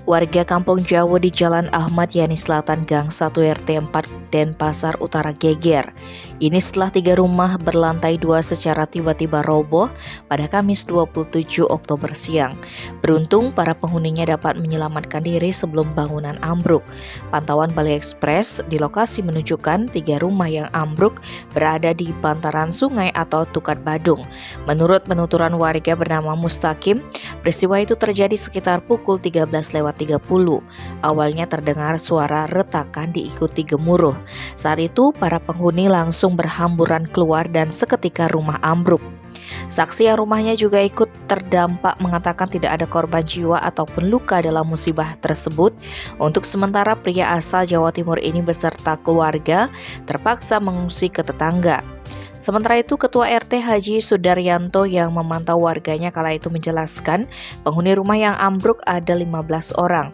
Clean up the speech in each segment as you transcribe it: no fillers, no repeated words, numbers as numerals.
Warga Kampung Jawa di Jalan Ahmad Yani Selatan Gang 1 RT 4 Denpasar Utara geger. Ini setelah 3 rumah berlantai 2 secara tiba-tiba roboh pada Kamis 27 Oktober siang. Beruntung para penghuninya dapat menyelamatkan diri sebelum bangunan ambruk. Pantauan Bali Express di lokasi menunjukkan 3 rumah yang ambruk berada di bantaran sungai atau Tukat Badung. Menurut penuturan warga bernama Mustaqim, peristiwa itu terjadi sekitar pukul 13.30. Awalnya terdengar suara retakan diikuti gemuruh. Saat itu para penghuni langsung berhamburan keluar dan seketika rumah ambruk. Saksi yang rumahnya juga ikut terdampak mengatakan tidak ada korban jiwa ataupun luka dalam musibah tersebut. Untuk sementara pria asal Jawa Timur ini beserta keluarga terpaksa mengungsi ke tetangga. Sementara itu, Ketua RT Haji Sudaryanto yang memantau warganya kala itu menjelaskan penghuni rumah yang ambruk ada 15 orang.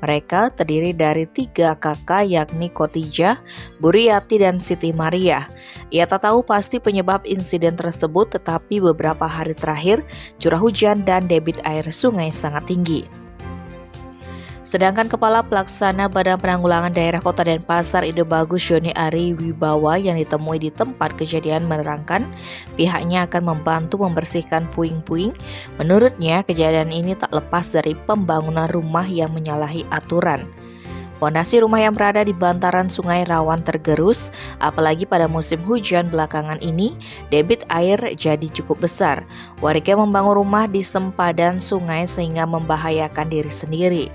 Mereka terdiri dari 3 kakak yakni Khotijah, Buriyati, dan Siti Maria. Ia tak tahu pasti penyebab insiden tersebut, tetapi beberapa hari terakhir curah hujan dan debit air sungai sangat tinggi. Sedangkan Kepala Pelaksana Badan Penanggulangan Daerah Kota Denpasar Ide Bagus Joni Ari Wibawa yang ditemui di tempat kejadian menerangkan pihaknya akan membantu membersihkan puing-puing. Menurutnya kejadian ini tak lepas dari pembangunan rumah yang menyalahi aturan. Fondasi rumah yang berada di bantaran sungai rawan tergerus, apalagi pada musim hujan belakangan ini, debit air jadi cukup besar. Warga membangun rumah di sempadan sungai sehingga membahayakan diri sendiri.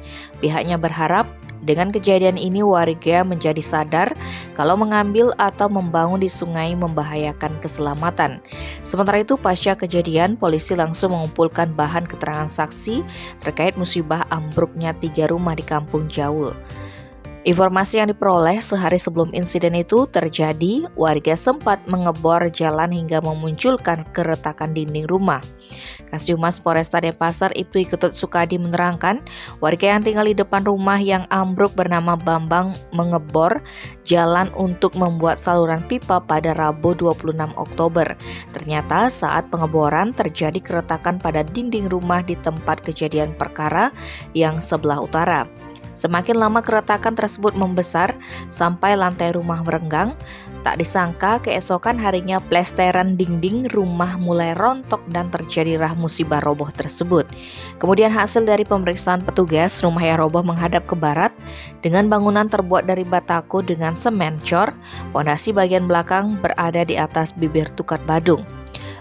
Pihaknya berharap dengan kejadian ini warga menjadi sadar kalau mengambil atau membangun di sungai membahayakan keselamatan. Sementara itu, pasca kejadian, polisi langsung mengumpulkan bahan keterangan saksi terkait musibah ambruknya 3 rumah di Kampung Jawa. Informasi yang diperoleh sehari sebelum insiden itu terjadi, warga sempat mengebor jalan hingga memunculkan keretakan dinding rumah. Kasih-Humas Polresta Denpasar Ibtu Ketut Sukadi menerangkan, warga yang tinggal di depan rumah yang ambruk bernama Bambang mengebor jalan untuk membuat saluran pipa pada Rabu 26 Oktober. Ternyata saat pengeboran terjadi keretakan pada dinding rumah di tempat kejadian perkara yang sebelah utara. Semakin lama keretakan tersebut membesar sampai lantai rumah merenggang. Tak disangka keesokan harinya plesteran dinding rumah mulai rontok dan terjadilah musibah roboh tersebut. Kemudian hasil dari pemeriksaan petugas, rumah yang roboh menghadap ke barat dengan bangunan terbuat dari batako dengan semen cor. Fondasi bagian belakang berada di atas bibir Tukat Badung.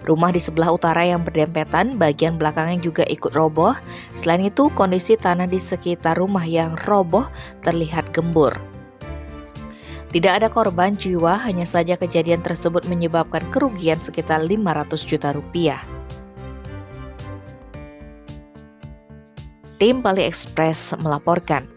Rumah di sebelah utara yang berdempetan, bagian belakangnya juga ikut roboh. Selain itu, kondisi tanah di sekitar rumah yang roboh terlihat gembur. Tidak ada korban jiwa, hanya saja kejadian tersebut menyebabkan kerugian sekitar 500 juta rupiah. Tim Bali Express melaporkan.